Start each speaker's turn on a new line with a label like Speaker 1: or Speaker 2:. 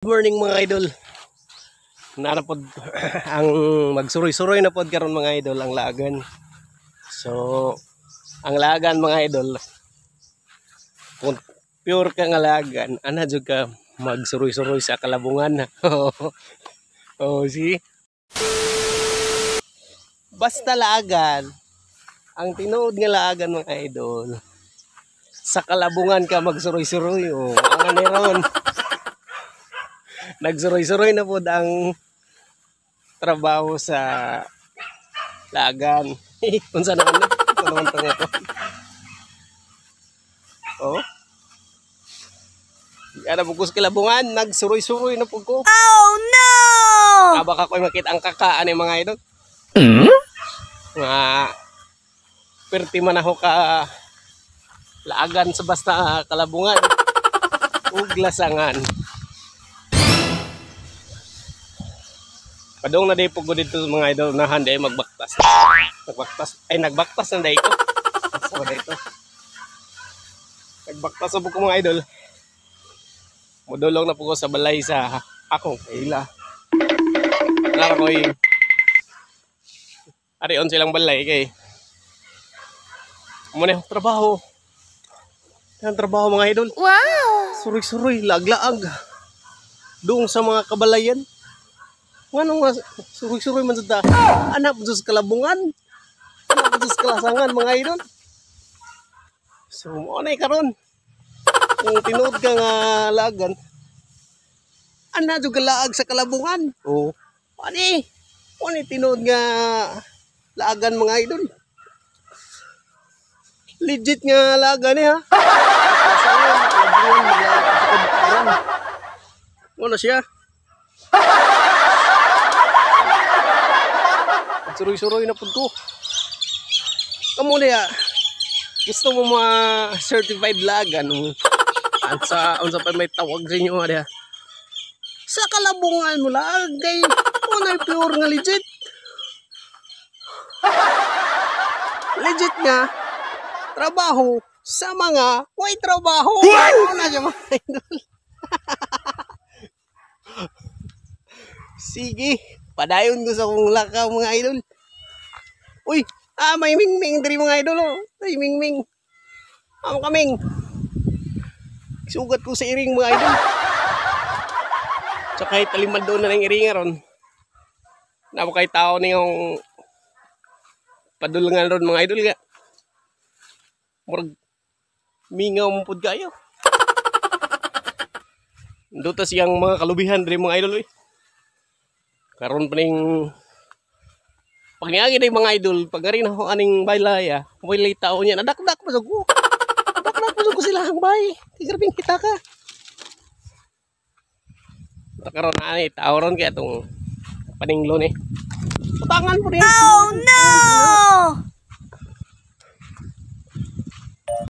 Speaker 1: Good morning mga idol. Narapod ang magsuroy-suroy na pod karon mga idol ang lagan. So ang lagan mga idol, kung pure ka nga lagan, ana jud ka magsuroy-suroy sa kalabungan. Oh, see? Basta lagan, ang tinuod nga lagan mga idol, sa kalabungan ka magsuroy-suroy. Oh, ang ano ron. Nagsuroy-suroy na po ang trabaho sa lagan. Unsa naman na? Ito naman ito nga po. Oh. Yan po ko sa kilabungan. Nagsuroy-suroy na po ko.
Speaker 2: Oh no!
Speaker 1: Baka ko'y makita ang kakaan ng mga idol. Nga perti man ako ka laagan sa basta kalabungan. Uglasangan. Padong na day po ko dito mga idol na handa ay magbaktas. Nagbaktas na day ko. So dito. Nagbaktas na po ko mga idol. Mudulong na po ko sa balay sa akong kaila. Alam ko arion silang balay kay. Muna yung trabaho. Yung trabaho mga idol.
Speaker 2: Wow!
Speaker 1: Suroy-suroy, laglaag. Doon sa mga kabalayan. Ano nga, suroy-suroy man sa anak mo sa kalabungan. Anak mo sa kalasangan, mga idol. So, ano karon? Kung tinood ka nga lagan, anak mo laag sa kalabungan. Oo. Ano tinood nga lagan, mga idol? Legit nga lagan ha? Kalasangan, kalabungan, maglaag sa kalabungan. Ano siya? Suroy-suroy na po ko. Kamu na gusto mo ma-certified lagan. Unsa pa may tawag sa inyo ha? Sa kalabungan mo lagay. Unay pure nga legit. Legit nga. Trabaho sa mga may trabaho. Ano na siya mga idol? Sige. Padayon ko sa kong lakaw mga idol. Uy, may mingming dari mga idol. Oh. Ay, mingming. Kaming. Sugat ko sa iring mga idol. So kahit talimad doon na ng iringa ron. Napo kahit tao niyong padulungan ron mga idol nga. Murag mingaw mo pod kayo. Duta siyang mga kalubihan dari mga idol. Karon pa ning pagniagi day mga idol, pag rin ako aning baylaya, walay tao niya, nadakdak pa ko. Nadakdak pa ko sila ang bay. Tigrabing kita ka. Karon ani tao ron kaya tong paninglo ni. Utangan po rin.
Speaker 2: Oh no!